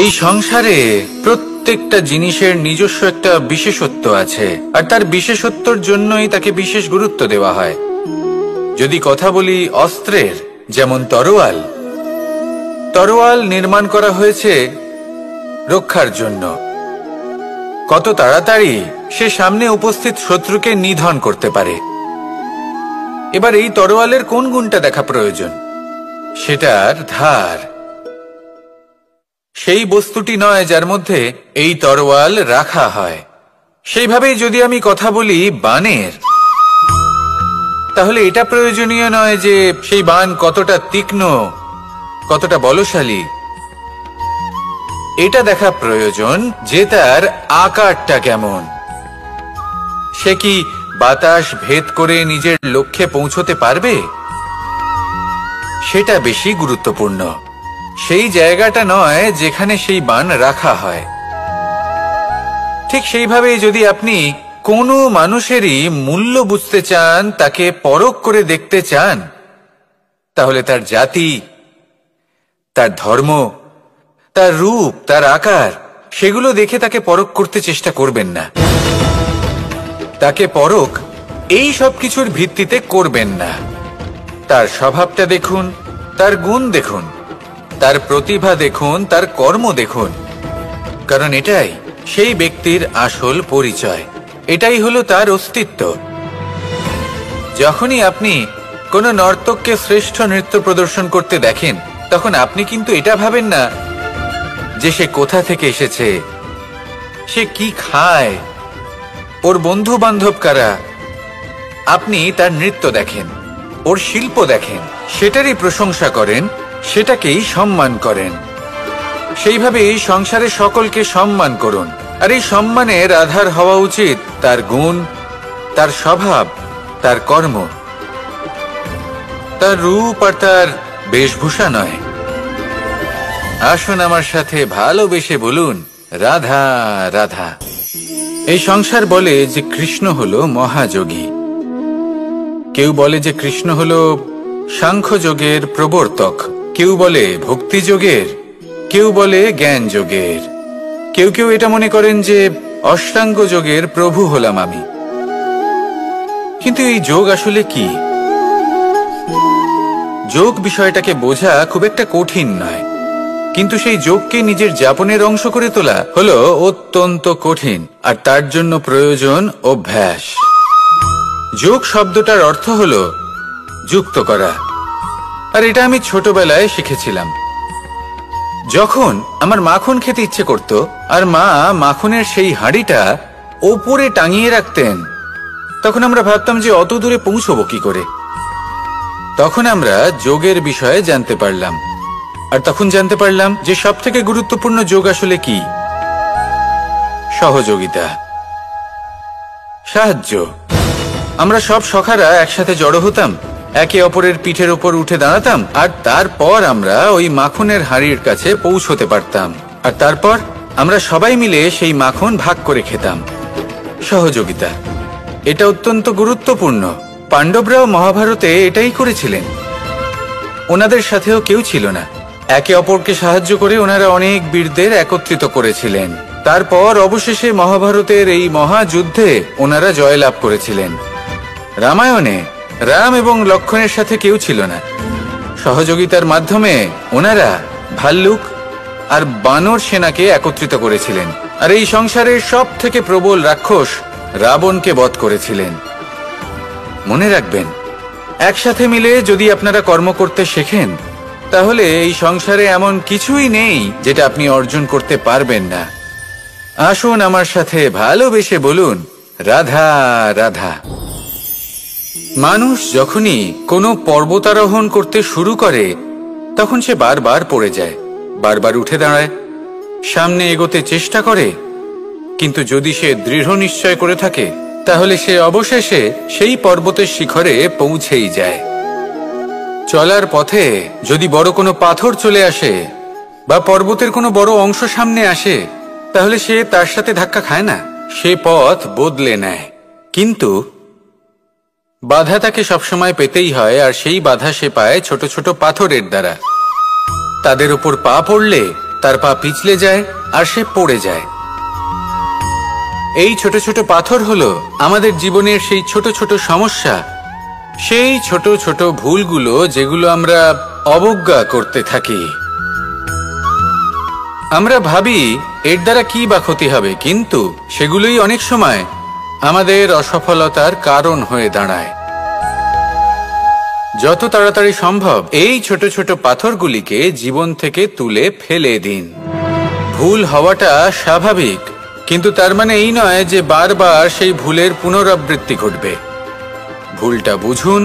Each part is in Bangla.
এই সংসারে প্রত্যেকটা জিনিসের নিজস্ব একটা বিশেষত্ব আছে, আর তার বিশেষত্বর জন্যই তাকে বিশেষ গুরুত্ব দেওয়া হয়। যদি কথা বলি অস্ত্রের, যেমন তরোয়াল। তরোয়াল নির্মাণ করা হয়েছে রক্ষার জন্য। কত তাড়াতাড়ি সে সামনে উপস্থিত শত্রুকে নিধন করতে পারে। এবার এই তরোয়ালের কোন গুণটা দেখা প্রয়োজন? সেটার ধার। সেই বস্তুটি নয় যার মধ্যে এই তরোয়াল রাখা হয়। সেইভাবেই যদি আমি কথা বলি বাণের, তাহলে এটা প্রয়োজনীয় নয় যে সেই বাণ কতটা তীক্ষ্ণ, কতটা বলশালী। এটা দেখা প্রয়োজন যে তার আকারটা কেমন। সে কি বাতাস ভেদ করে নিজের লক্ষ্যে পৌঁছতে পারবে? সেটা বেশি গুরুত্বপূর্ণ। সেই জায়গাটা নয় যেখানে সেই বাণ রাখা হয়। ঠিক সেইভাবে যদি আপনি কোনো মানুষেরই মূল্য বুঝতে চান, তাকে পরখ করে দেখতে চান, তাহলে তার জাতি, তার ধর্ম, তার রূপ, তার আকার, সেগুলো দেখে তাকে পরখ করতে চেষ্টা করবেন না। তাকে পরখ এই সব কিছুর ভিত্তিতে করবেন না। তার স্বভাবটা দেখুন, তার গুণ দেখুন, তার প্রতিভা দেখুন, তার কর্ম দেখুন। কারণ এটাই সেই ব্যক্তির আসল পরিচয়, এটাই হলো তার অস্তিত্ব। যখনই আপনি কোনো নর্তককে শ্রেষ্ঠ নৃত্য প্রদর্শন করতে দেখেন, তখন আপনি কিন্তু এটা ভাবেন না যে সে কোথা থেকে এসেছে, সে কি খায়, ওর বন্ধু বান্ধব কারা। আপনি তার নৃত্য দেখেন, ওর শিল্প দেখেন, সেটারই প্রশংসা করেন, সেটাকেই সম্মান করেন। সেইভাবেই সংসারে সকলকে সম্মান করুন। আর এই সম্মানের আধার হওয়া উচিত তার গুণ, তার স্বভাব, তার কর্ম, তার রূপ আর তার বেশভূষা নয়। আসুন আমার সাথে ভালোবেসে বলুন, রাধা রাধা। এই সংসার বলে যে কৃষ্ণ হলো মহাযোগী। কেউ বলে যে কৃষ্ণ হলো সাংখ্যযোগের প্রবর্তক, কেউ বলে ভক্তিযোগের, কেউ বলে জ্ঞান যোগের, কেউ কেউ এটা মনে করেন যে অষ্টাঙ্গ যোগের প্রভু হলাম আমি। কিন্তু এই যোগ আসলে কি? যোগ বিষয়টাকে বোঝা খুব একটা কঠিন নয়, কিন্তু সেই যোগকে নিজের যাপনের অংশ করে তোলা হলো অত্যন্ত কঠিন, আর তার জন্য প্রয়োজন অভ্যাস। যোগ শব্দটার অর্থ হলো যুক্ত করা, আর এটা আমি ছোটবেলায় শিখেছিলাম। যখন আমার মাখন খেতে ইচ্ছে করত, আর মা মাখনের সেই হাঁড়িটা ওপরে টাঙিয়ে রাখতেন, তখন আমরা ভাবতাম যে অত দূরে পৌঁছবো কি করে। তখন আমরা যোগের বিষয়ে জানতে পারলাম, আর তখন জানতে পারলাম যে সব থেকে গুরুত্বপূর্ণ যোগ আসলে কি? সহযোগিতা, সাহায্য। আমরা সব সখারা একসাথে জড়ো হতাম, একে অপরের পিঠের ওপর উঠে দাঁড়াতাম, আর তারপর আমরা ওই মাখনের হাঁড়ির কাছে পৌঁছতে পারতাম, আর তারপর আমরা সবাই মিলে সেই মাখন ভাগ করে খেতাম। সহযোগিতা, এটা অত্যন্ত গুরুত্বপূর্ণ। পাণ্ডবরাও মহাভারতে এটাই করেছিলেন। ওনাদের সাথেও কেউ ছিল না। একে অপরকে সাহায্য করে ওনারা অনেক বীরদের একত্রিত করেছিলেন। তারপর অবশেষে মহাভারতের এই মহাযুদ্ধে ওনারা জয়লাভ করেছিলেন। রামায়ণে রাম এবং লক্ষ্মণের সাথে কেউ ছিল না। সহযোগিতার মাধ্যমে ওনারা ভাল্লুক আর বানর সেনাকে একত্রিত করেছিলেন, আর এই সংসারের সব থেকে প্রবল রাক্ষস রাবণকে বধ করেছিলেন। মনে রাখবেন, একসাথে মিলে যদি আপনারা কর্ম করতে শেখেন, তাহলে এই সংসারে এমন কিছুই নেই যেটা আপনি অর্জন করতে পারবেন না। আসুন আমার সাথে ভালোবেসে বলুন, রাধা রাধা। মানুষ যখনই কোনো পর্বতারোহণ করতে শুরু করে, তখন সে বারবার পড়ে যায়, বারবার উঠে দাঁড়ায়, সামনে এগোতে চেষ্টা করে। কিন্তু যদি সে দৃঢ় নিশ্চয় করে থাকে, তাহলে সে অবশেষে সেই পর্বতের শিখরে পৌঁছেই যায়। চলার পথে যদি বড় কোনো পাথর চলে আসে বা পর্বতের কোনো বড় অংশ সামনে আসে, তাহলে সে তার সাথে ধাক্কা খায় না, সে পথ বদলে নেয়। কিন্তু বাধা তাকে সবসময় পেতেই হয়, আর সেই বাধা সে পায় ছোট ছোট পাথরের দ্বারা। তাদের উপর পা পড়লে তার পা পিছলে যায় আর সে পড়ে যায়। এই ছোট ছোট পাথর হলো আমাদের জীবনের সেই ছোট ছোট সমস্যা, সেই ছোট ছোট ভুলগুলো যেগুলো আমরা অবজ্ঞা করতে থাকি। আমরা ভাবি এর দ্বারা কি বা ক্ষতি হবে, কিন্তু সেগুলোই অনেক সময় আমাদের অসফলতার কারণ হয়ে দাঁড়ায়। যত তাড়াতাড়ি সম্ভব এই ছোট ছোট পাথরগুলিকে জীবন থেকে তুলে ফেলে দিন। ভুল হওয়াটা স্বাভাবিক, কিন্তু তার মানে এই নয় যে বারবার সেই ভুলের পুনরাবৃত্তি ঘটবে। ভুলটা বুঝুন,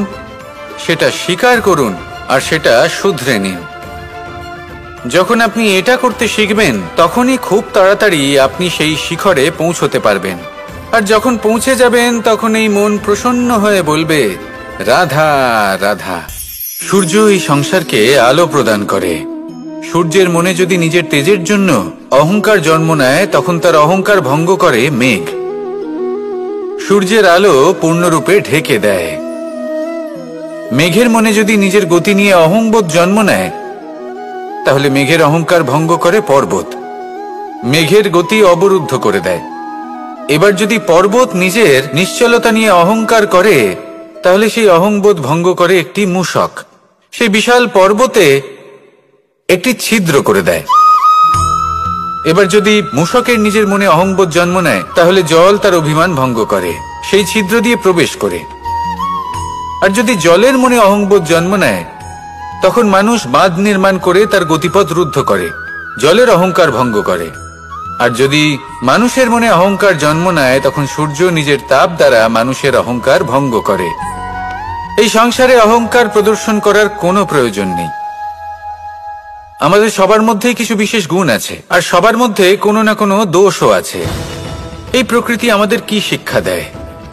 সেটা স্বীকার করুন আর সেটা শুধরে নিন। যখন আপনি এটা করতে শিখবেন, তখনই খুব তাড়াতাড়ি আপনি সেই শিখরে পৌঁছতে পারবেন। আর যখন পৌঁছে যাবেন, তখন এই মন প্রসন্ন হয়ে বলবে, রাধা রাধা। সূর্য এই সংসারকে আলো প্রদান করে। সূর্যের মনে যদি নিজের তেজের জন্য অহংকার জন্ম নেয়, তখন তার অহংকার ভঙ্গ করে মেঘ। সূর্যের আলো পূর্ণরূপে ঢেকে দেয়। মেঘের মনে যদি নিজের গতি নিয়ে অহংবোধ জন্ম নেয়, তাহলে মেঘের অহংকার ভঙ্গ করে পর্বত। মেঘের গতি অবরুদ্ধ করে দেয়। এবার যদি পর্বত নিজের নিশ্চলতা নিয়ে অহংকার করে, তাহলে সেই অহংবোধ ভঙ্গ করে একটি মূষক। সেই বিশাল পর্বতে একটি ছিদ্র করে দেয়। এবার যদি মূষকের নিজের মনে অহংবোধ জন্ম নেয়, তাহলে জল তার অভিমান ভঙ্গ করে সেই ছিদ্র দিয়ে প্রবেশ করে। আর যদি জলের মনে অহংবোধ জন্ম নেয়, তখন মানুষ বাঁধ নির্মাণ করে তার গতিপথ রুদ্ধ করে, জলের অহংকার ভঙ্গ করে। আর যদি মানুষের মনে অহংকার জন্ম নেয়, তখন সূর্য নিজের তাপ দ্বারা মানুষের অহংকার ভঙ্গ করে। এই সংসারে অহংকার প্রদর্শন করার কোনো প্রয়োজন নেই। আমাদের সবার মধ্যেই কিছু বিশেষ গুণ আছে, আর সবার মধ্যে কোনো না কোনো দোষও আছে। এই প্রকৃতি আমাদের কি শিক্ষা দেয়?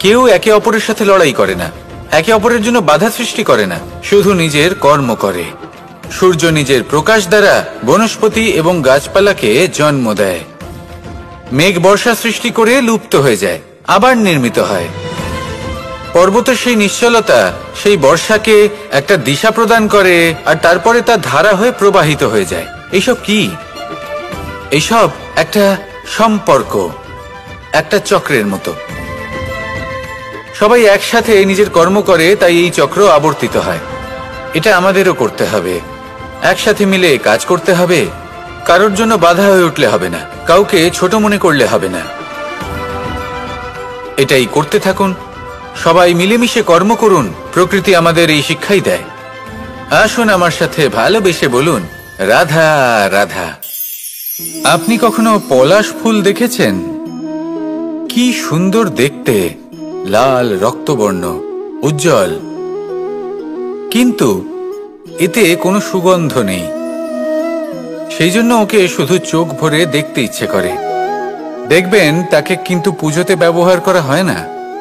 কেউ একে অপরের সাথে লড়াই করে না, একে অপরের জন্য বাধা সৃষ্টি করে না, শুধু নিজের কর্ম করে। সূর্য নিজের প্রকাশ দ্বারা বনস্পতি এবং গাছপালাকে জন্ম দেয়। মেঘ বর্ষা সৃষ্টি করে লুপ্ত হয়ে যায়, আবার নির্মিত হয়। পর্বতের সেই নিশ্চলতা সেই বর্ষাকে একটা দিশা প্রদান করে, আর তারপরে তা ধারা হয়ে প্রবাহিত হয়ে যায়। এইসব কি? এইসব একটা সম্পর্ক, একটা চক্রের মতো। সবাই একসাথে নিজের কর্ম করে, তাই এই চক্র আবর্তিত হয়। এটা আমাদেরও করতে হবে। একসাথে মিলে কাজ করতে হবে। কারোর জন্য বাধা হয়ে উঠলে হবে না, কাউকে ছোট মনে করলে হবে না। এটাই করতে থাকুন। সবাই মিলেমিশে কর্ম করুন। প্রকৃতি আমাদের এই শিক্ষাই দেয়। আসুন আমার সাথে ভালোবেসে বলুন, রাধা রাধা। আপনি কখনো পলাশ ফুল দেখেছেন? কি সুন্দর দেখতে, লাল রক্তবর্ণ, উজ্জ্বল, কিন্তু এতে কোনো সুগন্ধ নেই। সেই জন্য ওকে শুধু চোখ ভরে দেখতে ইচ্ছে করে। দেখবেন তাকে কিন্তু পুজোতে ব্যবহার করা হয় না,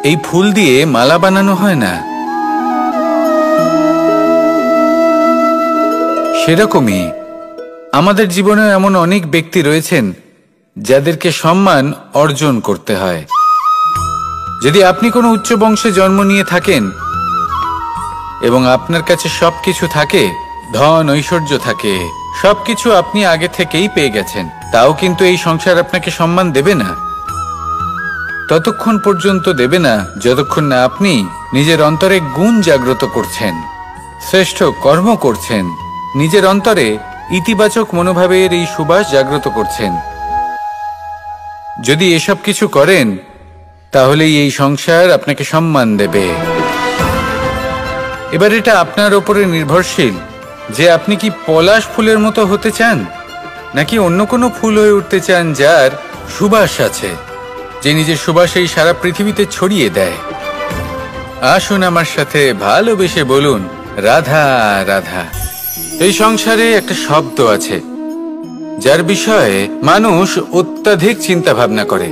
এই ফুল দিয়ে মালা বানানো হয় না। সেরকমই আমাদের জীবনে এমন অনেক ব্যক্তি রয়েছেন যাদেরকে সম্মান অর্জন করতে হয়। যদি আপনি কোনো উচ্চ বংশে জন্ম নিয়ে থাকেন এবং আপনার কাছে সবকিছু থাকে, ধন ঐশ্বর্য থাকে, সবকিছু আপনি আগে থেকেই পেয়ে গেছেন, তাও কিন্তু এই সংসার আপনাকে সম্মান দেবে না। ততক্ষণ পর্যন্ত দেবে না যতক্ষণ না আপনি নিজের অন্তরে গুণ জাগ্রত করছেন, শ্রেষ্ঠ কর্ম করছেন, নিজের অন্তরে ইতিবাচক মনোভাবের এই সুবাস জাগ্রত করছেন। যদি এসব কিছু করেন, তাহলেই এই সংসার আপনাকে সম্মান দেবে। এবার এটা আপনার উপরে নির্ভরশীল যে আপনি কি পলাশ ফুলের মতো হতে চান, নাকি অন্য কোনো ফুল হয়ে উঠতে চান যার সুবাস আছে, যে নিজের সুবাস এই সারা পৃথিবীতে ছড়িয়ে দেয়। আসুন আমার সাথে ভালোবেসে বলুন, রাধা রাধা। এই সংসারে একটা শব্দ আছে যার বিষয়ে মানুষ অত্যাধিক চিন্তা ভাবনা করে,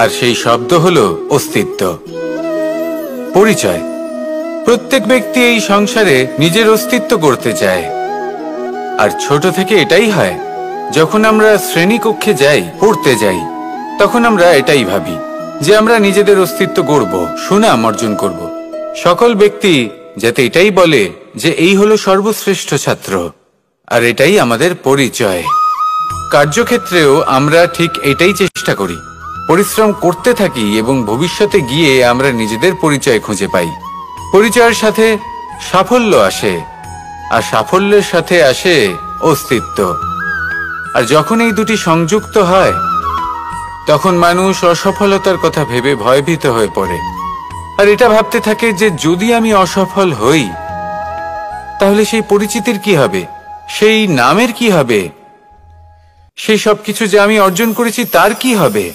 আর সেই শব্দ হলো অস্তিত্ব, পরিচয়। প্রত্যেক ব্যক্তি এই সংসারে নিজের অস্তিত্ব করতে চায়। আর ছোট থেকে এটাই হয়। যখন আমরা শ্রেণীকক্ষে যাই, পড়তে যাই, তখন আমরা এটাই ভাবি যে আমরা নিজেদের অস্তিত্ব গড়ব, সুনাম অর্জন করব। সকল ব্যক্তি যাতে এটাই বলে যে এই হলো সর্বশ্রেষ্ঠ ছাত্র, আর এটাই আমাদের পরিচয়। কার্যক্ষেত্রেও আমরা ঠিক এটাই চেষ্টা করি, পরিশ্রম করতে থাকি এবং ভবিষ্যতে গিয়ে আমরা নিজেদের পরিচয় খুঁজে পাই। পরিচয়ের সাথে সাফল্য আসে, আর সাফল্যের সাথে আসে অস্তিত্ব। আর যখন এই দুটি সংযুক্ত হয় তখন মানুষ অসফলতার কথা ভেবে ভয়ভীত হয়ে পড়ে। আর এটা ভাবতে থাকে যে যদি আমি অসফল হই তাহলে সেই পরিচিতির কি হবে, সেই নামের কি হবে, সেই সবকিছু যে আমি অর্জন করেছি তার কি হবে।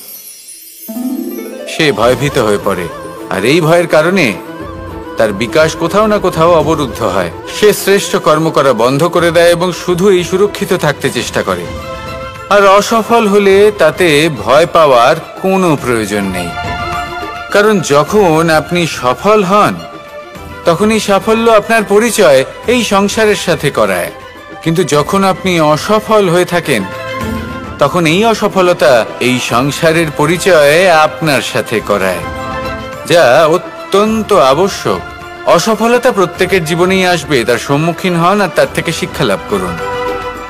সে ভয়ভীত হয়ে পড়ে, আর এই ভয়ের কারণে তার বিকাশ কোথাও না কোথাও অবরুদ্ধ হয়। সে শ্রেষ্ঠ কর্ম করা বন্ধ করে দেয় এবং শুধু এই সুরক্ষিত থাকতে চেষ্টা করে। আর অসফল হলে তাতে ভয় পাওয়ার কোনো প্রয়োজন নেই, কারণ যখন আপনি সফল হন তখন এই সাফল্য আপনার পরিচয় এই সংসারের সাথে করায়। কিন্তু যখন আপনি অসফল হয়ে থাকেন তখন এই অসফলতা এই সংসারের পরিচয় আপনার সাথে করায়, যা অত্যন্ত আবশ্যক। অসফলতা প্রত্যেকের জীবনেই আসবে, তার সম্মুখীন হন আর তার থেকে শিক্ষা লাভ করুন।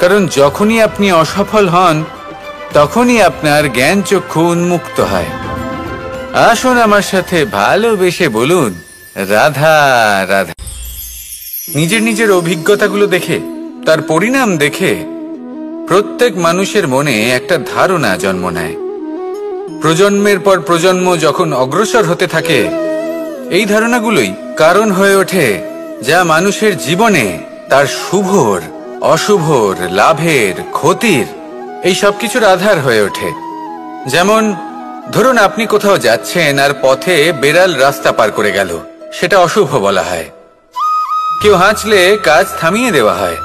কারণ যখনই আপনি অসফল হন তখনই আপনার জ্ঞান চক্ষু উন্মুক্ত হয়। আসুন আমার সাথে ভালোবেসে বলুন, রাধা রাধা। নিজের নিজের অভিজ্ঞতাগুলো দেখে, তার পরিণাম দেখে প্রত্যেক মানুষের মনে একটা ধারণা জন্ম নেয়। প্রজন্মের পর প্রজন্ম যখন অগ্রসর হতে থাকে, এই ধারণাগুলোই কারণ হয়ে ওঠে যা মানুষের জীবনে তার শুভর, অশুভর, লাভের, ক্ষতির এই সবকিছুর আধার হয়ে ওঠে। যেমন ধরুন আপনি কোথাও যাচ্ছেন আর পথে বেড়াল রাস্তা পার করে গেল, সেটা অশুভ বলা হয়। কেউ হাঁচলে কাজ থামিয়ে দেওয়া হয়।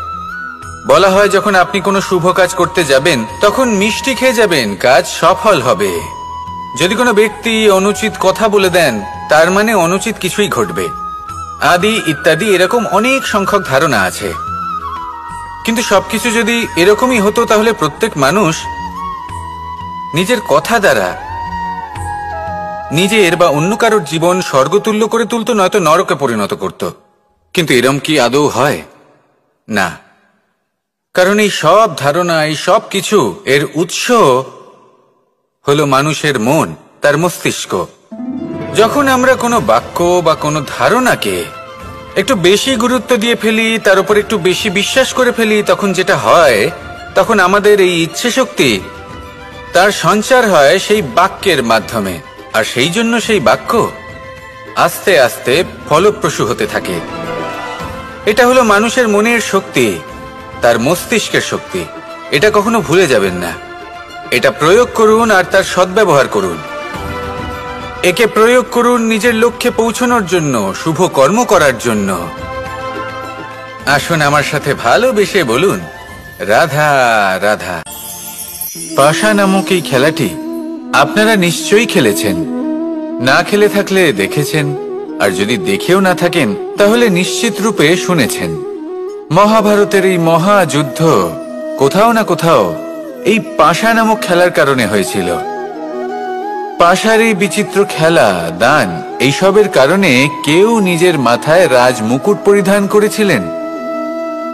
বলা হয় যখন আপনি কোনো শুভ কাজ করতে যাবেন তখন মিষ্টি খেয়ে যাবেন, কাজ সফল হবে। যদি কোনো ব্যক্তি অনুচিত কথা বলে দেন তার মানে অনুচিত কিছুই ঘটবে, আদি ইত্যাদি। এরকম অনেক সংখ্যক ধারণা আছে। কিন্তু সবকিছু যদি এরকমই হতো তাহলে প্রত্যেক মানুষ নিজের কথা দ্বারা নিজের বা অন্য কারোর জীবন স্বর্গতুল্য করে তুলত, নয়তো নরকে পরিণত করত। কিন্তু এরম কি আদৌ হয়? না। কারণ এই সব ধারণা, এই সব কিছু এর উৎস হলো মানুষের মন, তার মস্তিষ্ক। যখন আমরা কোনো বাক্য বা কোনো ধারণাকে একটু বেশি গুরুত্ব দিয়ে ফেলি, তার উপর একটু বেশি বিশ্বাস করে ফেলি, তখন যেটা হয়, তখন আমাদের এই ইচ্ছে শক্তি তার সঞ্চার হয় সেই বাক্যের মাধ্যমে। আর সেই জন্য সেই বাক্য আস্তে আস্তে ফলপ্রসূ হতে থাকে। এটা হলো মানুষের মনের শক্তি, তার মস্তিষ্কের শক্তি। এটা কখনো ভুলে যাবেন না। এটা প্রয়োগ করুন আর তার সদ্ব্যবহার করুন। একে প্রয়োগ করুন নিজের লক্ষ্যে পৌঁছানোর জন্য, শুভ কর্ম করার জন্য। আসুন আমার সাথে ভালোবেসে বলুন, রাধা রাধা। পাশা নামক এই খেলাটি আপনারা নিশ্চয়ই খেলেছেন, না খেলে থাকলে দেখেছেন, আর যদি দেখেও না থাকেন তাহলে নিশ্চিত রূপে শুনেছেন। মহাভারতের এই মহাযুদ্ধ কোথাও না কোথাও এই পাশা নামক খেলার কারণে হয়েছিল। পাশার এই বিচিত্র খেলা, দান, এইসবের কারণে কেউ নিজের মাথায় রাজ মুকুট পরিধান করেছিলেন,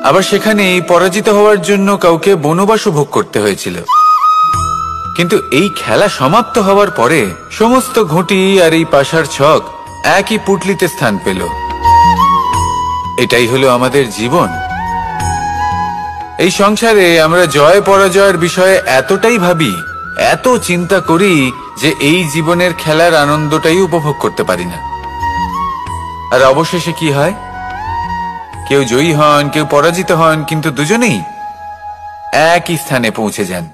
আবার সেখানে পরাজিত হওয়ার জন্য কাউকে বনবাসও ভোগ করতে হয়েছিল। কিন্তু এই খেলা সমাপ্ত হওয়ার পরে সমস্ত ঘুঁটি আর এই পাশার ছক একই পুটলিতে স্থান পেল। এটাই হলো আমাদের জীবন। এই সংসারে আমরা জয় পরাজয়ের বিষয়ে এতটাই ভাবি, এত চিন্তা করি যে এই জীবনের খেলার আনন্দটাই উপভোগ করতে পারি না। আর অবশেষে কি হয়? কেউ জয়ী হন, কেউ পরাজিত হন, কিন্তু দুজনেই একই স্থানে পৌঁছে যান।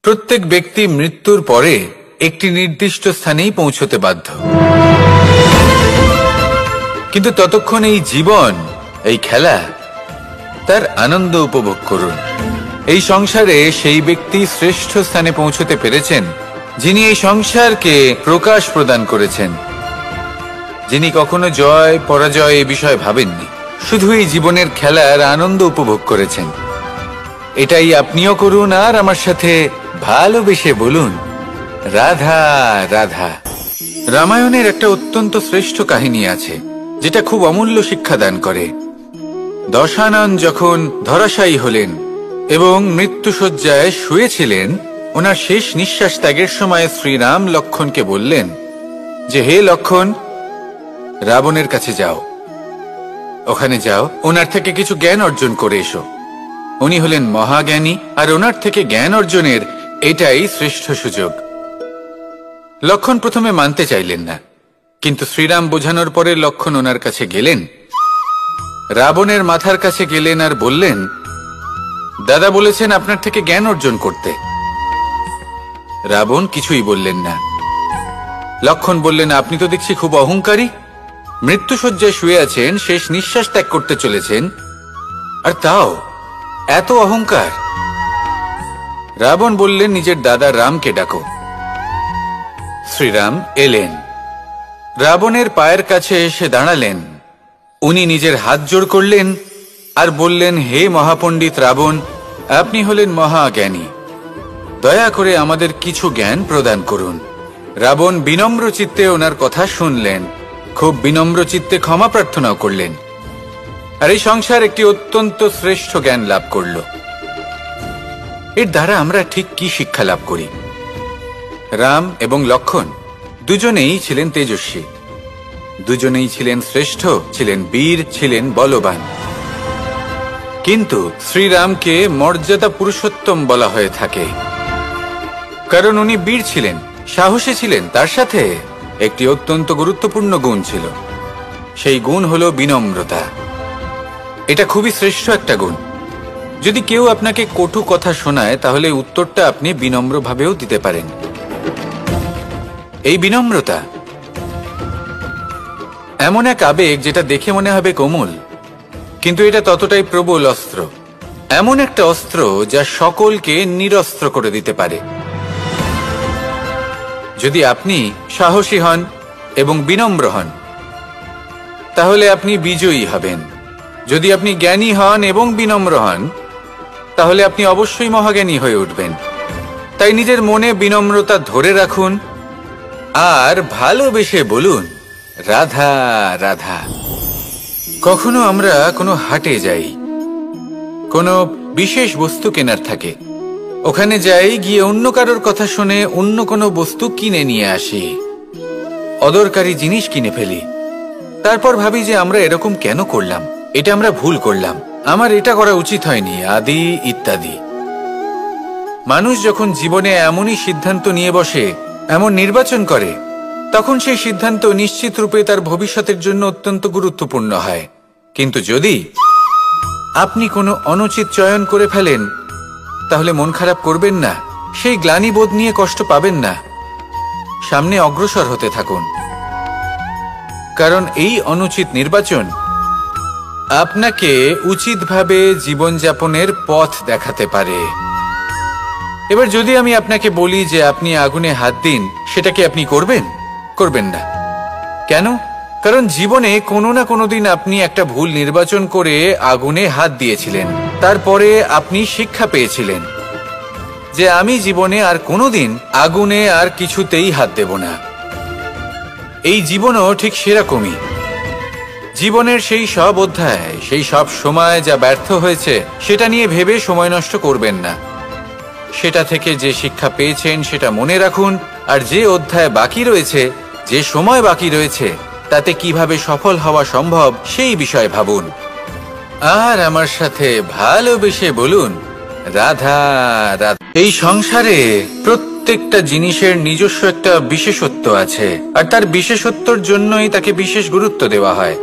প্রত্যেক ব্যক্তি মৃত্যুর পরে একটি নির্দিষ্ট স্থানেই পৌঁছতে বাধ্য। কিন্তু ততক্ষণ এই জীবন, এই খেলা, তার আনন্দ উপভোগ করুন। এই সংসারে সেই ব্যক্তি শ্রেষ্ঠ স্থানে পৌঁছতে পেরেছেন যিনি এই সংসারকে প্রকাশ প্রদান করেছেন, যিনি কখনো জয় পরাজয় এ বিষয়ে ভাবেননি, শুধু এই জীবনের খেলার আনন্দ উপভোগ করেছেন। এটাই আপনিও করুন আর আমার সাথে ভালোবেসে বলুন, রাধা রাধা। রামায়ণের একটা অত্যন্ত শ্রেষ্ঠ কাহিনী আছে যেটা খুব অমূল্য শিক্ষা দান করে। দশানন যখন ধরাশায়ী হলেন এবং মৃত্যুশয্যায় শুয়েছিলেন, ওনার শেষ নিঃশ্বাস ত্যাগের সময় শ্রীরাম লক্ষ্মণকে বললেন যে, হে লক্ষ্মণ, রাবণের কাছে যাও, ওখানে যাও, ওনার থেকে কিছু জ্ঞান অর্জন করে এসো। উনি হলেন মহাজ্ঞানী, আর ওনার থেকে জ্ঞান অর্জনের এটাই শ্রেষ্ঠ সুযোগ। লক্ষ্মণ প্রথমে মানতে চাইলেন না, কিন্তু শ্রীরাম বোঝানোর পরে লক্ষ্মণ ওনার কাছে গেলেন, রাবণের মাথার কাছে গেলেন আর বললেন, দাদা বলেছেন আপনার থেকে জ্ঞান অর্জন করতে। রাবণ কিছুই বললেন না। লক্ষ্মণ বললেন, আপনি তো দেখছি খুব অহংকারী, মৃত্যুশয্যায় শুয়ে আছেন, শেষ নিঃশ্বাস ত্যাগ করতে চলেছেন, আর তাও এত অহংকার। রাবণ বললেন, নিজের দাদা রামকে ডাকো। শ্রীরাম এলেন, রাবণের পায়ের কাছে এসে দাঁড়ালেন। উনি নিজের হাত জোড় করলেন আর বললেন, হে মহাপণ্ডিত রাবণ, আপনি হলেন মহাজ্ঞানী, দয়া করে আমাদের কিছু জ্ঞান প্রদান করুন। রাবণ বিনম্র চিত্তে ওনার কথা শুনলেন, খুব বিনম্র চিত্তে ক্ষমা প্রার্থনাও করলেন, আর এই সংসার একটি অত্যন্ত শ্রেষ্ঠ জ্ঞান লাভ করল। এর দ্বারা আমরা ঠিক কি শিক্ষা লাভ করি? রাম এবং লক্ষ্মণ দুজনেই ছিলেন তেজস্বী, দুজনেই ছিলেন শ্রেষ্ঠ, ছিলেন বীর, ছিলেন বলবান। কিন্তু শ্রীরামকে মর্যাদা পুরুষোত্তম বলা হয়ে থাকে, কারণ উনি বীর ছিলেন, সাহসী ছিলেন, তার সাথে একটি অত্যন্ত গুরুত্বপূর্ণ গুণ ছিল। সেই গুণ হলো বিনম্রতা। এটা খুবই শ্রেষ্ঠ একটা গুণ। যদি কেউ আপনাকে কটু কথা শোনায়, তাহলে উত্তরটা আপনি বিনম্রভাবেও দিতে পারেন। এই বিনম্রতা এমন এক আবেগ যেটা দেখে মনে হবে কোমল, কিন্তু এটা ততটাই প্রবল অস্ত্র, এমন একটা অস্ত্র যা সকলকে নিরস্ত্র করে দিতে পারে। যদি আপনি সাহসী হন এবং বিনম্র হন, তাহলে আপনি বিজয়ী হবেন। যদি আপনি জ্ঞানী হন এবং বিনম্র হন, তাহলে আপনি অবশ্যই মহাজ্ঞানী হয়ে উঠবেন। তাই নিজের মনে বিনম্রতা ধরে রাখুন আর ভালোবেসে বলুন, রাধা রাধা। কখনো আমরা কোনো হাটে যাই, কোনো বিশেষ বস্তু কেনার থাকে, ওখানে যাই, গিয়ে অন্য কারোর কথা শুনে অন্য কোনো বস্তু কিনে নিয়ে আসি, অদরকারি জিনিস কিনে ফেলি। তারপর ভাবি যে আমরা এরকম কেন করলাম, এটা আমরা ভুল করলাম, আমার এটা করা উচিত হয়নি, আদি ইত্যাদি। মানুষ যখন জীবনে এমনই সিদ্ধান্ত নিয়ে বসে, এমন নির্বাচন করে, তখন সেই সিদ্ধান্ত নিশ্চিত রূপে তার ভবিষ্যতের জন্য অত্যন্ত গুরুত্বপূর্ণ হয়। কিন্তু যদি আপনি কোনো অনুচিত চয়ন করে ফেলেন, তাহলে মন খারাপ করবেন না, সেই গ্লানিবোধ নিয়ে কষ্ট পাবেন না, সামনে অগ্রসর হতে থাকুন, কারণ এই অনুচিত নির্বাচন আপনাকে উচিতভাবে জীবনযাপনের পথ দেখাতে পারে। এবার যদি আমি আপনাকে বলি যে আপনি আগুনে হাত দিন, সেটা কি আপনি করবেন? করবেন না। কেন? কারণ জীবনে কোনো না কোনো দিন আপনি একটা ভুল নির্বাচন করে আগুনে হাত দিয়েছিলেন, তারপরে আপনি শিক্ষা পেয়েছিলেন যে আমি জীবনে আর কোনোদিন আগুনে আর কিছুতেই হাত দেব না। এই জীবনও ঠিক সেরকমই। জীবনের সেই সব অধ্যায়, সেই সব সময় যা ব্যর্থ হয়েছে, সেটা নিয়ে ভেবে সময় নষ্ট করবেন না। সেটা থেকে যে শিক্ষা পেয়েছেন সেটা মনে রাখুন, আর যে অধ্যায় বাকি রয়েছে, যে সময় বাকি রয়েছে, তাতে কিভাবে সফল হওয়া সম্ভব সেই বিষয়ে ভাবুন। আর আমার সাথে ভালোবেসে বলুন, রাধা রাধা। এই সংসারে প্রত্যেকটা জিনিসের নিজস্ব একটা বিশেষত্ব আছে, আর তার বিশেষত্বর জন্যই তাকে বিশেষ গুরুত্ব দেওয়া হয়।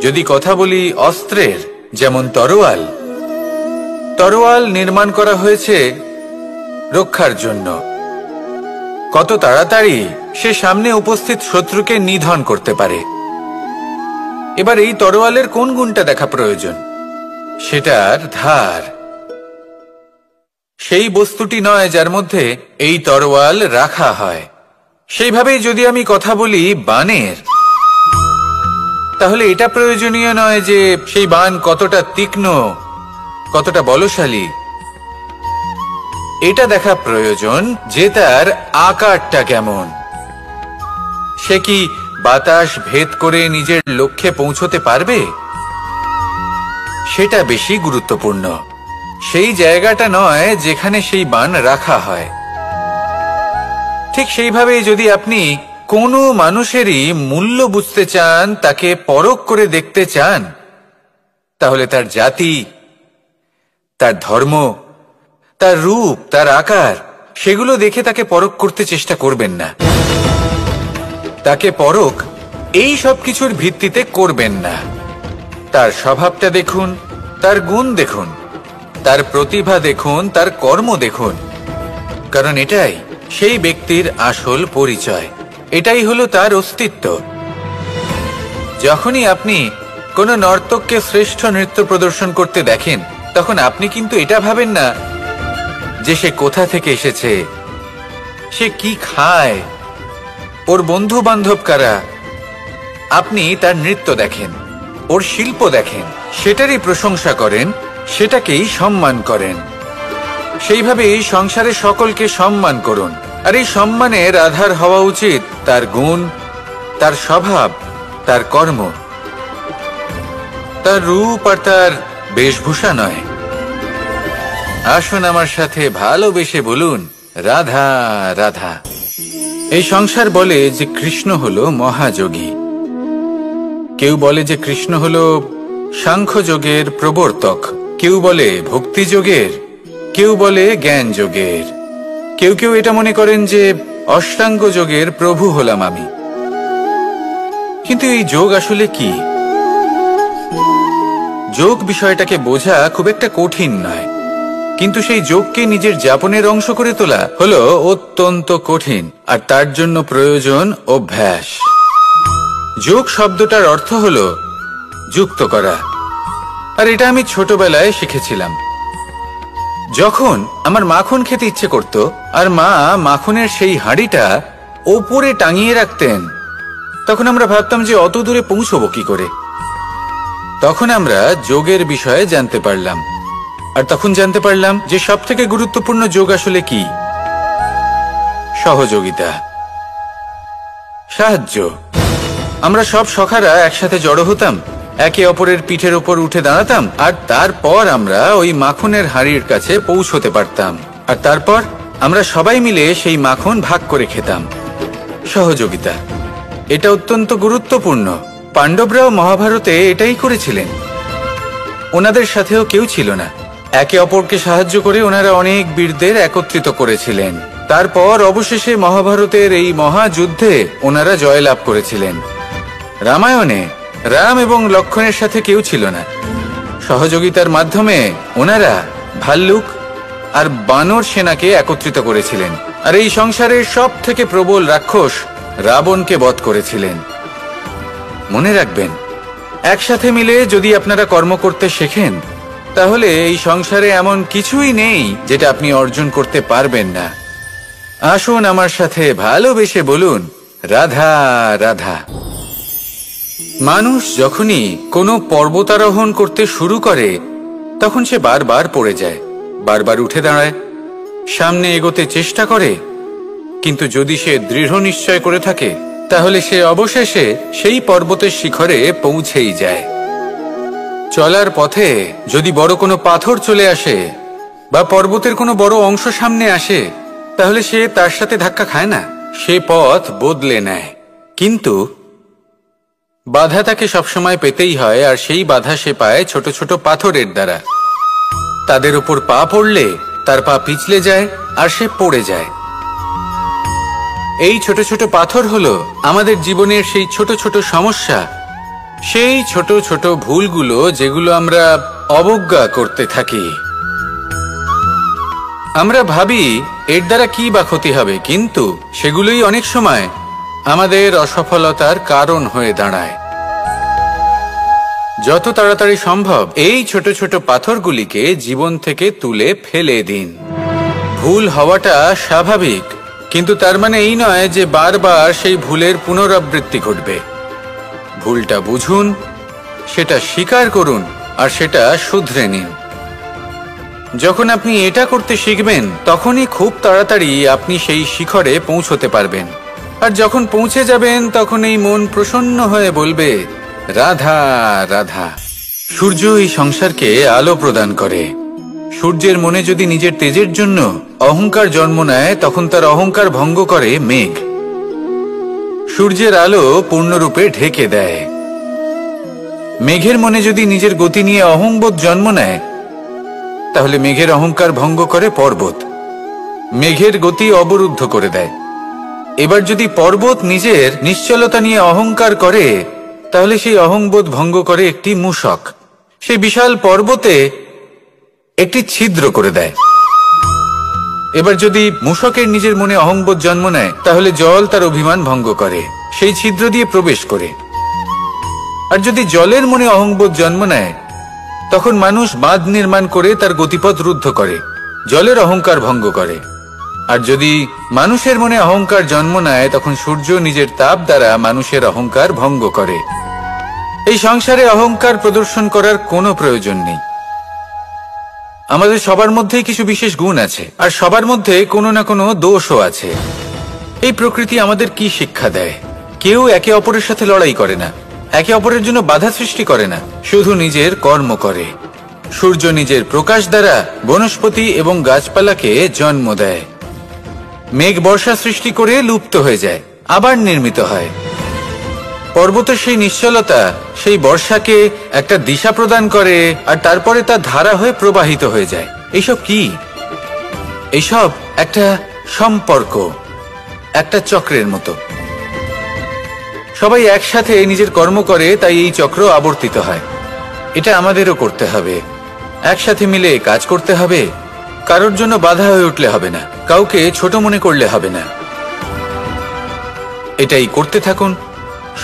যদি কথা বলি অস্ত্রের, যেমন তরোয়াল, তরোয়াল নির্মাণ করা হয়েছে রক্ষার জন্য। কত তাড়াতাড়ি সে সামনে উপস্থিত শত্রুকে নিধন করতে পারে। এবার এই তরোয়ালের কোন গুণটা দেখা প্রয়োজন? সেটার ধার। সেই বস্তুটি নয় যার মধ্যে এই তরোয়াল রাখা হয়। সেইভাবেই যদি আমি কথা বলি বাণের, তাহলে এটা প্রয়োজনীয় নয় যে সেই বাণ কতটা তীক্ষ্ণ, কতটা বলশালী। এটা দেখা প্রয়োজন যে তার আকারটা কেমন। সে কি বাতাস ভেদ করে নিজের লক্ষ্যে পৌঁছতে পারবে? সেটা বেশি গুরুত্বপূর্ণ, সেই জায়গাটা নয় যেখানে সেই বাণ রাখা হয়। ঠিক সেইভাবেই যদি আপনি কোনো মানুষেরই মূল্য বুঝতে চান, তাকে পরখ করে দেখতে চান, তাহলে তার জাতি, তার ধর্ম, তার রূপ, তার আকার, সেগুলো দেখে তাকে পরখ করতে চেষ্টা করবেন না। তাকে পরখ এই সব কিছুর ভিত্তিতে করবেন না। তার স্বভাবটা দেখুন, তার গুণ দেখুন, তার প্রতিভা দেখুন, তার কর্ম দেখুন, কারণ এটাই সেই ব্যক্তির আসল পরিচয়, এটাই হলো তার অস্তিত্ব। যখনই আপনি কোনো নর্তককে শ্রেষ্ঠ নৃত্য প্রদর্শন করতে দেখেন, তখন আপনি কিন্তু এটা ভাবেন না যে সে কোথা থেকে এসেছে, সে কি খায়, ওর বন্ধু বান্ধব কারা। আপনি তার নৃত্য দেখেন, ওর শিল্প দেখেন, সেটারই প্রশংসা করেন, সেটাকেই সম্মান করেন। সেইভাবে এই সংসারে সকলকে সম্মান করুন, আর এই সম্মানের আধার হওয়া উচিত তার গুণ, তার স্বভাব, তার কর্ম, তার রূপ আর তার বেশভূষা নয়। আসুন আমার সাথে ভালোবেসে বলুন, রাধা রাধা। এই সংসার বলে যে কৃষ্ণ হলো মহাযোগী, কেউ বলে যে কৃষ্ণ হলো সাংখ্যযোগের প্রবর্তক, কেউ বলে ভক্তিযোগের, কেউ বলে জ্ঞান যোগের, কেউ কেউ এটা মনে করেন যে অষ্টাঙ্গ যোগের প্রভু হলাম আমি। কিন্তু এই যোগ আসলে কি? যোগ বিষয়টাকে বোঝা খুব একটা কঠিন নয়, কিন্তু সেই যোগকে নিজের যাপনের অংশ করে তোলা হলো অত্যন্ত কঠিন, আর তার জন্য প্রয়োজন অভ্যাস। যোগ শব্দটার অর্থ হলো যুক্ত করা, আর এটা আমি ছোটবেলায় শিখেছিলাম। যখন আমার মাখন খেতে ইচ্ছে করত, আর মা মাখনের সেই হাঁড়িটা ওপরে টাঙিয়ে রাখতেন, তখন আমরা ভাবতাম যে অত দূরে পৌঁছবো কি করে। তখন আমরা যোগের বিষয়ে জানতে পারলাম, আর তখন জানতে পারলাম যে সবথেকে গুরুত্বপূর্ণ যোগ আসলে কি? সহযোগিতা, সাহায্য। আমরা সব সখারা একসাথে জড়ো হতাম, একে অপরের পিঠের উপর উঠে দাঁড়াতাম, আর তারপর আমরা ওই মাখনের হাঁড়ির কাছে পৌঁছতে পারতাম, আর তারপর আমরা সবাই মিলে সেই মাখন ভাগ করে খেতাম। সহযোগিতা, এটা অত্যন্ত গুরুত্বপূর্ণ। পাণ্ডবরাও মহাভারতে এটাই করেছিলেন। ওনাদের সাথেও কেউ ছিল না, একে অপরকে সাহায্য করে ওনারা অনেক বীরদের একত্রিত করেছিলেন। তারপর অবশেষে মহাভারতের এই মহাযুদ্ধে ওনারা জয়লাভ করেছিলেন। রামায়ণে রাম এবং লক্ষ্মণের সাথে কেউ ছিল না। সহযোগিতার মাধ্যমে ওনারা ভাল্লুক আর বানর সেনাকে একত্রিত করেছিলেন, আর এই সংসারের সব থেকে প্রবল রাক্ষস রাবণকে বধ করেছিলেন। মনে রাখবেন, একসাথে মিলে যদি আপনারা কর্ম করতে শেখেন, তাহলে এই সংসারে এমন কিছুই নেই যেটা আপনি অর্জন করতে পারবেন না। আসুন আমার সাথে ভালোবেসে বলুন, রাধা রাধা। মানুষ যখনই কোনো পর্বতারোহণ করতে শুরু করে, তখন সে বারবার পড়ে যায়, বারবার উঠে দাঁড়ায়, সামনে এগোতে চেষ্টা করে, কিন্তু যদি সে দৃঢ় নিশ্চয় করে থাকে, তাহলে সে অবশেষে সেই পর্বতের শিখরে পৌঁছেই যায়। চলার পথে যদি বড় কোনো পাথর চলে আসে বা পর্বতের কোনো বড় অংশ সামনে আসে, তাহলে সে তার সাথে ধাক্কা খায় না, সে পথ বদলে নেয়। কিন্তু বাধা তাকে সবসময় পেতেই হয়, আর সেই বাধা সে পায় ছোট ছোট পাথরের দ্বারা। তাদের উপর পা পড়লে তার পা পিছলে যায় আর সে পড়ে যায়। এই ছোট ছোট পাথর হলো আমাদের জীবনের সেই ছোট ছোট সমস্যা, সেই ছোট ছোট ভুলগুলো যেগুলো আমরা অবজ্ঞা করতে থাকি। আমরা ভাবি এর দ্বারা কি বা ক্ষতি হবে, কিন্তু সেগুলোই অনেক সময় আমাদের অসফলতার কারণ হয়ে দাঁড়ায়। যত তাড়াতাড়ি সম্ভব এই ছোট ছোট পাথরগুলিকে জীবন থেকে তুলে ফেলে দিন। ভুল হওয়াটা স্বাভাবিক, কিন্তু তার মানে এই নয় যে বারবার সেই ভুলের পুনরাবৃত্তি ঘটবে। ভুলটা বুঝুন, সেটা স্বীকার করুন, আর সেটা শুধরে নিন। যখন আপনি এটা করতে শিখবেন, তখনই খুব তাড়াতাড়ি আপনি সেই শিখরে পৌঁছতে পারবেন। আর যখন পৌঁছে যাবেন, তখন এই মন প্রসন্ন হয়ে বলবে, রাধা রাধা। সূর্য এই সংসারকে আলো প্রদান করে। সূর্যের মনে যদি নিজের তেজের জন্য অহংকার জন্ম নেয়, তখন তার অহংকার ভঙ্গ করে মেঘ। সূর্যের আলো পূর্ণরূপে ঢেকে দেয়। মেঘের মনে যদি নিজের গতি নিয়ে অহংবোধ জন্ম নেয়, তাহলে মেঘের অহংকার ভঙ্গ করে পর্বত। মেঘের গতি অবরুদ্ধ করে দেয়। এবার যদি পর্বত নিজের নিশ্চলতা নিয়ে অহংকার করে, তাহলে সেই অহংবোধ ভঙ্গ করে একটি মূষক। সেই বিশাল পর্বতে একটি ছিদ্র করে দেয়। এবার যদি মূষকের নিজের মনে অহংবোধ জন্ম নেয়, তাহলে জল তার অভিমান ভঙ্গ করে, সেই ছিদ্র দিয়ে প্রবেশ করে। আর যদি জলের মনে অহংবোধ জন্ম নেয়, তখন মানুষ বাঁধ নির্মাণ করে তার গতিপথ রুদ্ধ করে, জলের অহংকার ভঙ্গ করে। আর যদি মানুষের মনে অহংকার জন্ম নেয়, তখন সূর্য নিজের তাপ দ্বারা মানুষের অহংকার ভঙ্গ করে। এই সংসারে অহংকার প্রদর্শন করার কোনো প্রয়োজন নেই। আমাদের সবার মধ্যেই কিছু বিশেষ গুণ আছে, আর সবার মধ্যে কোনো না কোনো দোষও আছে। এই প্রকৃতি আমাদের কি শিক্ষা দেয়? কেউ একে অপরের সাথে লড়াই করে না, একে অপরের জন্য বাধা সৃষ্টি করে না, শুধু নিজের কর্ম করে। সূর্য নিজের প্রকাশ দ্বারা বনস্পতি এবং গাছপালাকে জন্ম দেয়। মেঘ বর্ষা সৃষ্টি করে লুপ্ত হয়ে যায়, আবার নির্মিত হয়। পর্বতের সেই নিশ্চলতা সেই বর্ষাকে একটা দিশা প্রদান করে, আর তারপরে তা ধারা হয়ে প্রবাহিত হয়ে যায়। এইসব কি? এইসব একটা সম্পর্ক, একটা চক্রের মতো। সবাই একসাথে নিজের কর্ম করে, তাই এই চক্র আবর্তিত হয়। এটা আমাদেরও করতে হবে, একসাথে মিলে কাজ করতে হবে। কারোর জন্য বাধা হয়ে উঠলে হবে না, কাউকে ছোট মনে করলে হবে না। এটাই করতে থাকুন,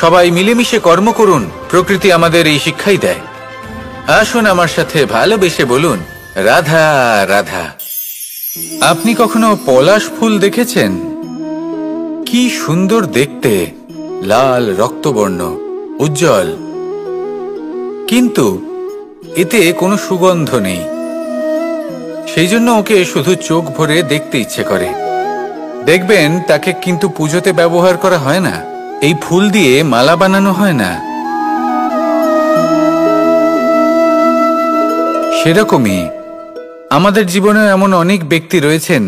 সবাই মিলেমিশে কর্ম করুন। প্রকৃতি আমাদের এই শিক্ষাই দেয়। আসুন আমার সাথে ভালোবেসে বলুন, রাধা রাধা। আপনি কখনো পলাশ ফুল দেখেছেন? কি সুন্দর দেখতে, লাল রক্তবর্ণ, উজ্জ্বল, কিন্তু এতে কোনো সুগন্ধ নেই। সেই জন্য ওকে শুধু চোখ ভরে দেখতে ইচ্ছে করে। দেখবেন তাকে কিন্তু পুজোতে ব্যবহার করা হয় না, এই ফুল দিয়ে মালা বানানো হয় না। সেরকমই আমাদের জীবনে এমন অনেক ব্যক্তি রয়েছেন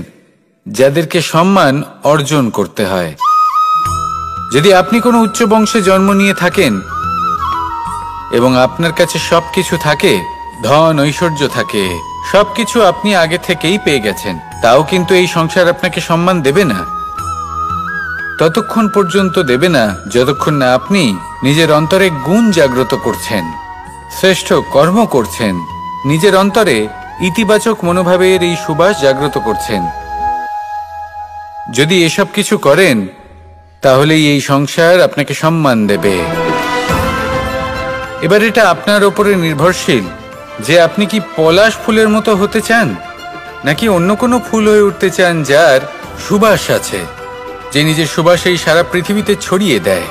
যাদেরকে সম্মান অর্জন করতে হয়। যদি আপনি কোনো উচ্চ বংশে জন্ম নিয়ে থাকেন এবং আপনার কাছে সবকিছু থাকে, ধন ঐশ্বর্য থাকে, সবকিছু আপনি আগে থেকেই পেয়ে গেছেন, তাও কিন্তু এই সংসার আপনাকে সম্মান দেবে না। ততক্ষণ পর্যন্ত দেবে না যতক্ষণ না আপনি নিজের অন্তরে গুণ জাগ্রত করছেন, শ্রেষ্ঠ কর্ম করছেন, নিজের অন্তরে ইতিবাচক মনোভাবের এই সুবাস জাগ্রত করছেন। যদি এসব কিছু করেন, তাহলেই এই সংসার আপনাকে সম্মান দেবে। এবার এটা আপনার ওপরে নির্ভরশীল যে আপনি কি পলাশ ফুলের মতো হতে চান, নাকি অন্য কোনো ফুল হয়ে উঠতে চান যার সুবাস আছে, যে নিজের সুবাস এই সারা পৃথিবীতে ছড়িয়ে দেয়।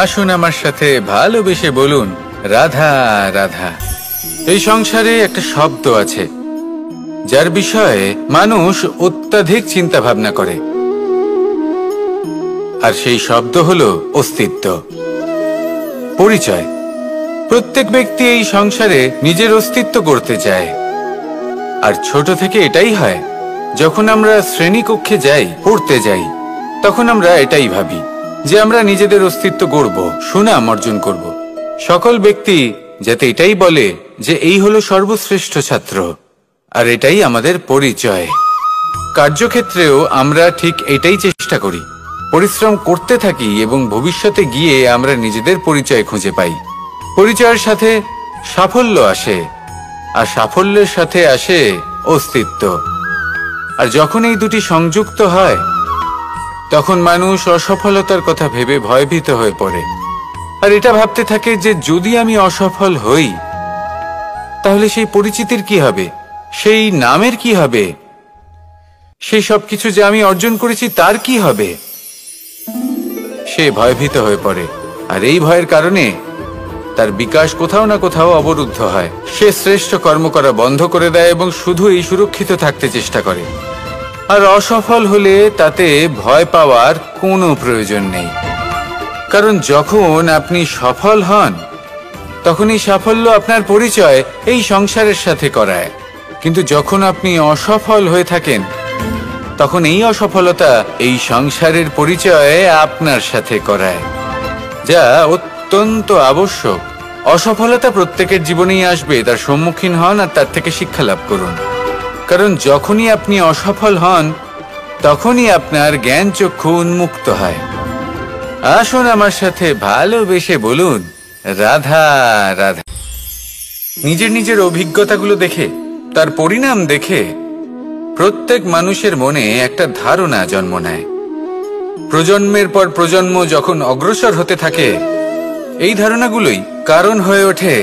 আসুন আমার সাথে ভালোবেসে বলুন, রাধা রাধা। এই সংসারে একটা শব্দ আছে যার বিষয়ে মানুষ অত্যাধিক চিন্তা ভাবনা করে, আর সেই শব্দ হলো অস্তিত্ব, পরিচয়। প্রত্যেক ব্যক্তি এই সংসারে নিজের অস্তিত্ব করতে চায়, আর ছোট থেকে এটাই হয়। যখন আমরা শ্রেণীকক্ষে যাই, পড়তে যাই, তখন আমরা এটাই ভাবি যে আমরা নিজেদের অস্তিত্ব গড়ব, সুনাম অর্জন করব। সকল ব্যক্তি যাতে এটাই বলে যে এই হলো সর্বশ্রেষ্ঠ ছাত্র, আর এটাই আমাদের পরিচয়। কার্যক্ষেত্রেও আমরা ঠিক এটাই চেষ্টা করি, পরিশ্রম করতে থাকি এবং ভবিষ্যতে গিয়ে আমরা নিজেদের পরিচয় খুঁজে পাই। পরিচয়ের সাথে সাফল্য আসে, আর সাফল্যের সাথে আসে অস্তিত্ব। আর যখন এই দুটি সংযুক্ত হয়, তখন মানুষ অসফলতার কথা ভেবে ভয়ভীত হয়ে পড়ে, আর এটা ভাবতে থাকে যে যদি আমি অসফল হই, তাহলে সেই পরিচিতির কি হবে, সেই নামের কি হবে, সেই সব কিছু যে আমি অর্জন করেছি তার কি হবে। সে ভয়ভীত হয়ে পড়ে, আর এই ভয়ের কারণে তার বিকাশ কোথাও না কোথাও অবরুদ্ধ হয়। সে শ্রেষ্ঠ কর্ম করা বন্ধ করে দেয় এবং শুধু এই সুরক্ষিত থাকতে চেষ্টা করে। আর অসফল হলে তাতে ভয় পাওয়ার কোনো প্রয়োজন নেই, কারণ যখন আপনি সফল হন তখন এই সাফল্য আপনার পরিচয় এই সংসারের সাথে করায়। কিন্তু যখন আপনি অসফল হয়ে থাকেন, তখন এই অসফলতা এই সংসারের পরিচয় আপনার সাথে করায়, যা অত্যন্ত আবশ্যক। অসফলতা প্রত্যেকের জীবনেই আসবে, তার সম্মুখীন হন আর তার থেকে শিক্ষা লাভ করুন। কারণ যখনই আপনি অসফল হন, তখনই আপনার জ্ঞান চক্ষু উন্মুক্ত হয়। আসুন আমার সাথে ভালোবেসে বলুন, রাধা রাধা। নিজের নিজের অভিজ্ঞতাগুলো দেখে, তার পরিণাম দেখে প্রত্যেক মানুষের মনে একটা ধারণা জন্ম নেয়। প্রজন্মের পর প্রজন্ম যখন অগ্রসর হতে থাকে, এই ধারণাগুলোই কারণ হয়ে ওঠে,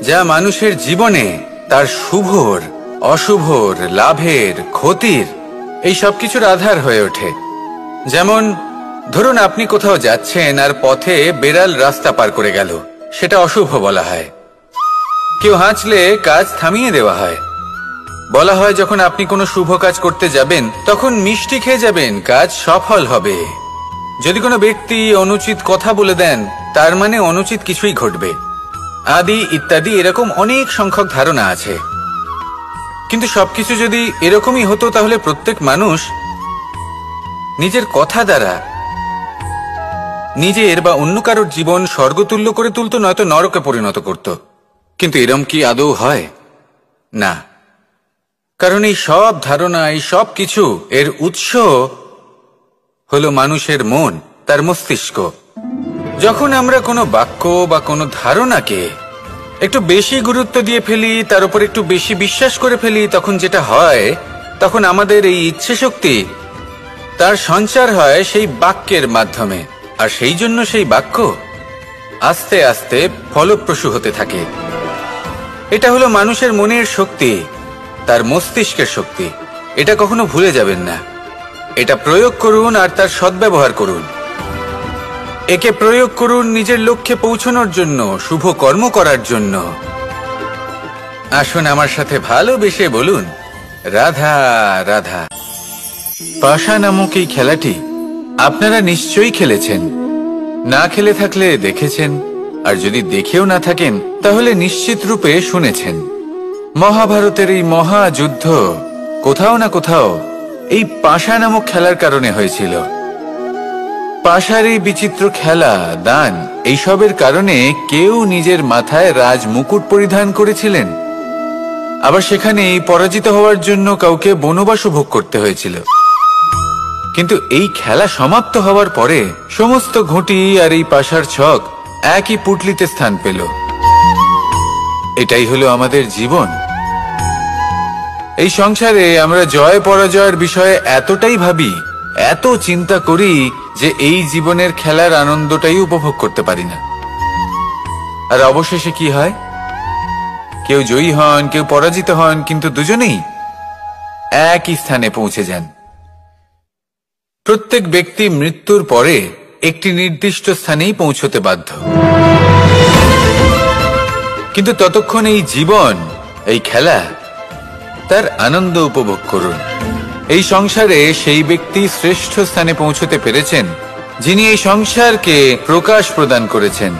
যা মানুষের জীবনে তার শুভর, অশুভর, লাভের, ক্ষতির এই সবকিছুর আধার হয়ে ওঠে। যেমন ধরুন, আপনি কোথাও যাচ্ছেন আর পথে বেড়াল রাস্তা পার করে গেল, সেটা অশুভ বলা হয়। কেউ হাঁচলে কাজ থামিয়ে দেওয়া হয়। বলা হয় যখন আপনি কোনো শুভ কাজ করতে যাবেন, তখন মিষ্টি খেয়ে যাবেন, কাজ সফল হবে। যদি কোনো ব্যক্তি অনুচিত কথা বলে দেন, তার মানে অনুচিত কিছুই ঘটবে, আদি ইত্যাদি। এরকম অনেক সংখ্যক ধারণা আছে। কিন্তু সবকিছু যদি এরকমই হতো, তাহলে প্রত্যেক মানুষ নিজের কথা দ্বারা নিজের বা অন্য কারোর জীবন স্বর্গতুল্য করে তুলত, নয়তো নরকে পরিণত করত। কিন্তু এরম কি আদৌ হয়? না। কারণ এই সব ধারণা, এই সব কিছু এর উৎস হলো মানুষের মন, তার মস্তিষ্ক। যখন আমরা কোনো বাক্য বা কোনো ধারণাকে একটু বেশি গুরুত্ব দিয়ে ফেলি, তার উপর একটু বেশি বিশ্বাস করে ফেলি, তখন যেটা হয়, তখন আমাদের এই ইচ্ছে শক্তি তার সঞ্চার হয় সেই বাক্যের মাধ্যমে। আর সেই জন্য সেই বাক্য আস্তে আস্তে ফলপ্রসূ হতে থাকে। এটা হলো মানুষের মনের শক্তি, তার মস্তিষ্কের শক্তি। এটা কখনো ভুলে যাবেন না। এটা প্রয়োগ করুন আর তার সদ্ব্যবহার করুন। একে প্রয়োগ করুন নিজের লক্ষ্যে পৌঁছানোর জন্য, শুভ কর্ম করার জন্য। আসুন আমার সাথে ভালোবেসে বলুন, রাধা রাধা। পাশা নামক এই খেলাটি আপনারা নিশ্চয়ই খেলেছেন। না খেলে থাকলে দেখেছেন, আর যদি দেখেও না থাকেন তাহলে নিশ্চিত রূপে শুনেছেন। মহাভারতের এই মহাযুদ্ধ কোথাও না কোথাও এই পাশা নামক খেলার কারণে হয়েছিল। পাশার এই বিচিত্র খেলা, দান, এইসবের কারণে কেউ নিজের মাথায় রাজ মুকুট পরিধান করেছিলেন, আবার সেখানে পরাজিত হওয়ার জন্য কাউকে বনবাস ভোগ করতে হয়েছিল। কিন্তু এই খেলা সমাপ্ত হওয়ার পরে সমস্ত ঘুঁটি আর এই পাশার ছক একই পুটলিতে স্থান পেল। এটাই হলো আমাদের জীবন। এই সংসারে আমরা জয় পরাজয়ের বিষয়ে এতটাই ভাবি, এত চিন্তা করি যে এই জীবনের খেলার আনন্দটাই উপভোগ করতে পারি না। আর অবশেষে কি হয়? কেউ জয়ী হন, কেউ পরাজিত হন, কিন্তু দুজনেই একই স্থানে পৌঁছে যান। প্রত্যেক ব্যক্তি মৃত্যুর পরে একটি নির্দিষ্ট স্থানেই পৌঁছতে বাধ্য। কিন্তু ততক্ষণ এই জীবন, এই খেলা, তার আনন্দ উপভোগ করুন। এই সংসারে সেই ব্যক্তি শ্রেষ্ঠ স্থানে পৌঁছতে পেরেছেন যিনি এই সংসারকে প্রকাশ প্রদান করেছেন,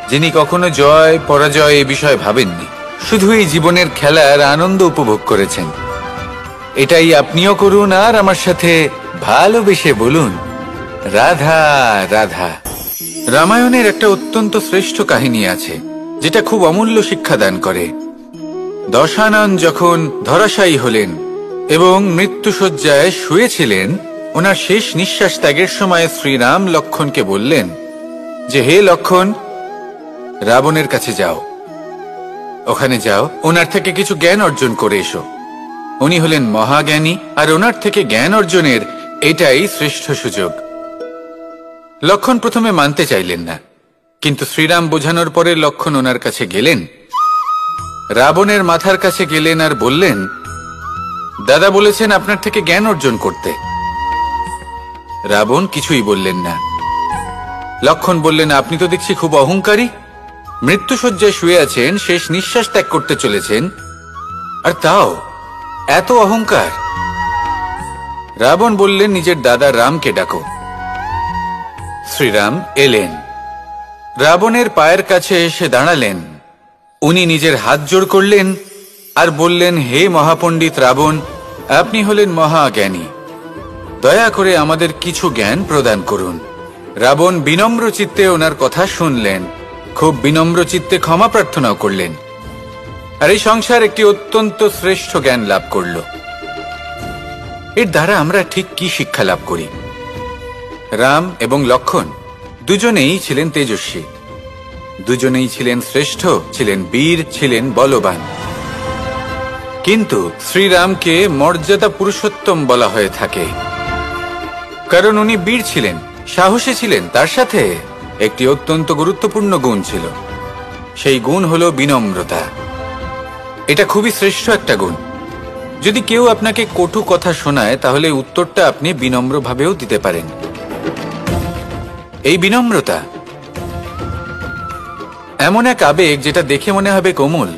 যিনি কখনো জয় পরাজয় এ বিষয়ে ভাবেননি, শুধু এই জীবনের খেলার আনন্দ উপভোগ করেছেন। এটাই আপনিও করুন আর আমার সাথে ভালোবেসে বলুন, রাধা রাধা। রামায়ণের একটা অত্যন্ত শ্রেষ্ঠ কাহিনী আছে, যেটা খুব অমূল্য শিক্ষাদান করে। দশানন যখন ধরাশায়ী হলেন এবং মৃত্যুশয্যায় শুয়েছিলেন, ওনার শেষ নিঃশ্বাস ত্যাগের সময় শ্রীরাম লক্ষ্মণকে বললেন যে, হে লক্ষ্মণ, রাবণের কাছে যাও, ওখানে যাও, ওনার থেকে কিছু জ্ঞান অর্জন করে এসো। উনি হলেন মহাজ্ঞানী, আর ওনার থেকে জ্ঞান অর্জনের এটাই শ্রেষ্ঠ সুযোগ। লক্ষ্মণ প্রথমে মানতে চাইলেন না, কিন্তু শ্রীরাম বোঝানোর পরে লক্ষ্মণ ওনার কাছে গেলেন, রাবণের মাথার কাছে গেলেন আর বললেন, দাদা বলেছেন আপনার থেকে জ্ঞান অর্জন করতে। রাবণ কিছুই বললেন না। লক্ষ্মণ বললেন, আপনি তো দেখছি খুব অহংকারী, মৃত্যুশয্যায় শুয়ে আছেন, শেষ নিঃশ্বাস ত্যাগ করতে চলেছেন, আর তাও এত অহংকার। রাবণ বললেন, নিজের দাদা রামকে ডাকো। শ্রীরাম এলেন। রাবণের পায়ের কাছে এসে দাঁড়ালেন। উনি নিজের হাত জোড় করলেন আর বললেন, হে মহাপণ্ডিত রাবণ, আপনি হলেন মহাজ্ঞানী, দয়া করে আমাদের কিছু জ্ঞান প্রদান করুন। রাবণ বিনম্র চিত্তে ওনার কথা শুনলেন, খুব বিনম্র চিত্তে ক্ষমা প্রার্থনাও করলেন, আর এই সংসার একটি অত্যন্ত শ্রেষ্ঠ জ্ঞান লাভ করল। এর দ্বারা আমরা ঠিক কি শিক্ষা লাভ করি? রাম এবং লক্ষ্মণ দুজনেই ছিলেন তেজস্বী, দুজনেই ছিলেন শ্রেষ্ঠ, ছিলেন বীর, ছিলেন বলবান। কিন্তু শ্রীরামকে মর্যাদা পুরুষোত্তম বলা হয়ে থাকে, কারণ উনি বীর ছিলেন, সাহসী ছিলেন। তার সাথে একটি অত্যন্ত গুরুত্বপূর্ণ গুণ ছিল, সেই গুণ হলো বিনম্রতা। এটা খুবই শ্রেষ্ঠ একটা গুণ। যদি কেউ আপনাকে কটু কথা শোনায়, তাহলে উত্তরটা আপনি বিনম্রভাবেও দিতে পারেন। এই বিনম্রতা এমন এক আবেগ যেটা দেখে মনে হবে কোমল,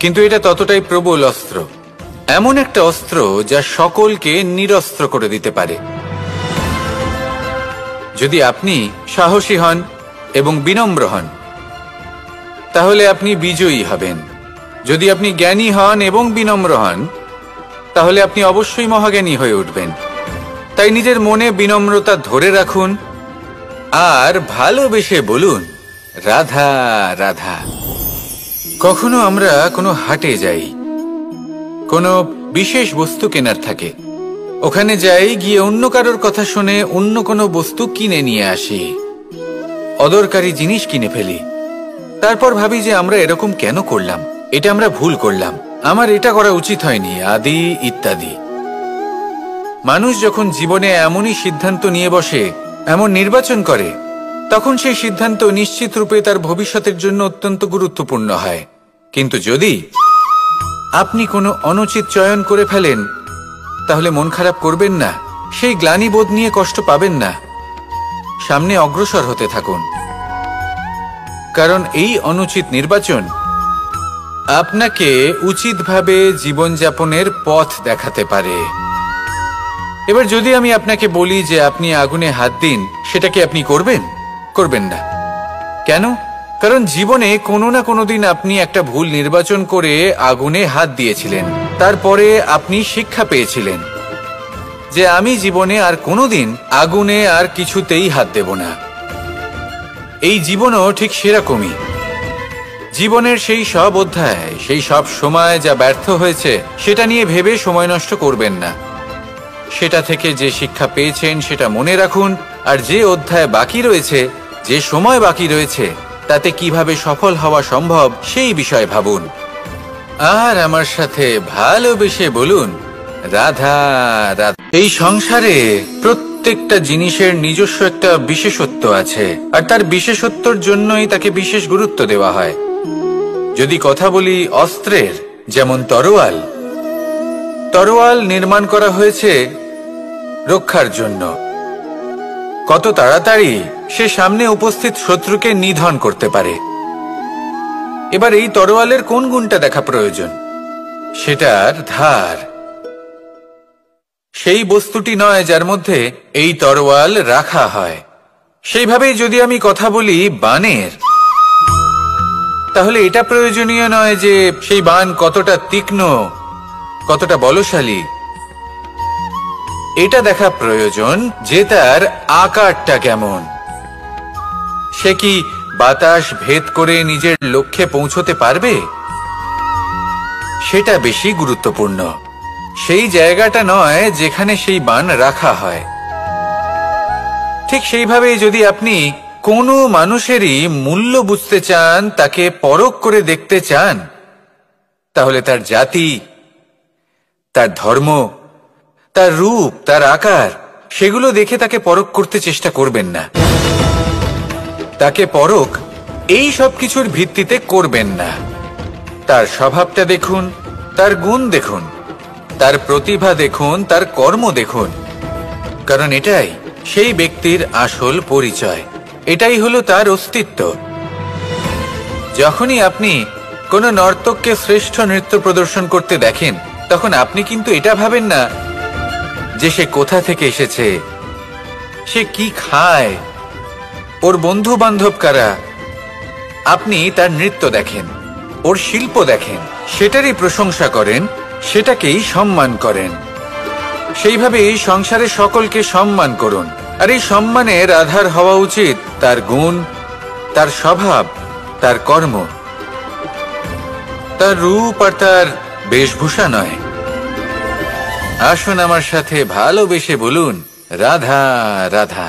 কিন্তু এটা ততটাই প্রবল অস্ত্র। এমন একটা অস্ত্র যা সকলকে নিরস্ত্র করে দিতে পারে। যদি আপনি সাহসী হন এবং বিনম্র হন, তাহলে আপনি বিজয়ী হবেন। যদি আপনি জ্ঞানী হন এবং বিনম্র হন, তাহলে আপনি অবশ্যই মহাজ্ঞানী হয়ে উঠবেন। তাই নিজের মনে বিনম্রতা ধরে রাখুন আর ভালোবেসে বলুন, রাধা রাধা। কখনো আমরা কোনো হাটে যাই, কোনো বিশেষ বস্তু কেনার থাকে, ওখানে যাই, গিয়ে অন্য কারোর কথা শুনে অন্য কোনো বস্তু কিনে নিয়ে আসি, অদরকারি জিনিস কিনে ফেলি। তারপর ভাবি যে আমরা এরকম কেন করলাম, এটা আমরা ভুল করলাম, আমার এটা করা উচিত হয়নি, আদি ইত্যাদি। মানুষ যখন জীবনে এমনই সিদ্ধান্ত নিয়ে বসে, এমন নির্বাচন করে, তখন সেই সিদ্ধান্ত নিশ্চিত রূপে তার ভবিষ্যতের জন্য অত্যন্ত গুরুত্বপূর্ণ হয়। কিন্তু যদি আপনি কোনো অনুচিত চয়ন করে ফেলেন, তাহলে মন খারাপ করবেন না, সেই গ্লানিবোধ নিয়ে কষ্ট পাবেন না, সামনে অগ্রসর হতে থাকুন। কারণ এই অনুচিত নির্বাচন আপনাকে উচিতভাবে জীবনযাপনের পথ দেখাতে পারে। এবার যদি আমি আপনাকে বলি যে আপনি আগুনে হাত দিন, সেটা কি আপনি করবেন? করবেন না। কেন? কারণ জীবনে কোনো না কোনো দিন আপনি একটা ভুল নির্বাচন করে আগুনে হাত দিয়েছিলেন। তারপরে আপনি শিক্ষা পেয়েছিলেন যে আমি জীবনে আর কোনোদিন আগুনে আর কিছুতেই হাত দেব না। এই জীবনও ঠিক সেরকমই। জীবনের সেই সব অধ্যায়, সেই সব সময় যা ব্যর্থ হয়েছে, সেটা নিয়ে ভেবে সময় নষ্ট করবেন না। সেটা থেকে যে শিক্ষা পেয়েছেন সেটা মনে রাখুন, আর যে অধ্যায় বাকি রয়েছে, যে সময় বাকি রয়েছে, তাতে কিভাবে সফল হওয়া সম্ভব সেই বিষয়ে ভাবুন। আর আমার সাথে ভালোবেসে বলুন, রাধা রাধা। এই সংসারে প্রত্যেকটা জিনিসের নিজস্ব একটা বিশেষত্ব আছে, আর তার বিশেষত্বর জন্যই তাকে বিশেষ গুরুত্ব দেওয়া হয়। যদি কথা বলি অস্ত্রের, যেমন তরোয়াল, তরোয়াল নির্মাণ করা হয়েছে রক্ষার জন্য। কত তাড়াতাড়ি সে সামনে উপস্থিত শত্রুকে নিধন করতে পারে। এবার এই তরোয়ালের কোন গুণটা দেখা প্রয়োজন? সেটার ধার। সেই বস্তুটি নয় যার মধ্যে এই তরোয়াল রাখা হয়। সেইভাবেই যদি আমি কথা বলি বানের, তাহলে এটা প্রয়োজনীয় নয় যে সেই বান কতটা তীক্ষ্ণ, কতটা বলশালী। এটা দেখা প্রয়োজন যে তার আকারটা কেমন। সে কি বাতাস ভেদ করে নিজের লক্ষ্যে পৌঁছতে পারবে? সেটা বেশি গুরুত্বপূর্ণ, সেই জায়গাটা নয় যেখানে সেই বান রাখা হয়। ঠিক সেইভাবে যদি আপনি কোনো মানুষেরই মূল্য বুঝতে চান, তাকে পরখ করে দেখতে চান, তাহলে তার জাতি, তার ধর্ম, তার রূপ, তার আকার, সেগুলো দেখে তাকে পরখ করতে চেষ্টা করবেন না। তাকে পরখ এই সব কিছুর ভিত্তিতে করবেন না। তার স্বভাবটা দেখুন, তার গুণ দেখুন, তার প্রতিভা দেখুন, তার কর্ম দেখুন, কারণ এটাই সেই ব্যক্তির আসল পরিচয়, এটাই হলো তার অস্তিত্ব। যখনই আপনি কোনো নর্তককে শ্রেষ্ঠ নৃত্য প্রদর্শন করতে দেখেন, তখন আপনি কিন্তু এটা ভাবেন না যে সে কোথা থেকে এসেছে, সে কি খায়, ওর বন্ধু বান্ধব কারা, আপনি তার নৃত্য দেখেন, ওর শিল্প দেখেন, সেটারই প্রশংসা করেন, সেটাকেই সম্মান করেন। সেইভাবেই সংসারে সকলকে সম্মান করুন। আর এই সম্মানের আধার হওয়া উচিত তার গুণ, তার স্বভাব, তার কর্ম, তার রূপ আর তার বেশভূষা নয়। আসুন আমার সাথে ভালোবেসে বলুন, রাধা রাধা।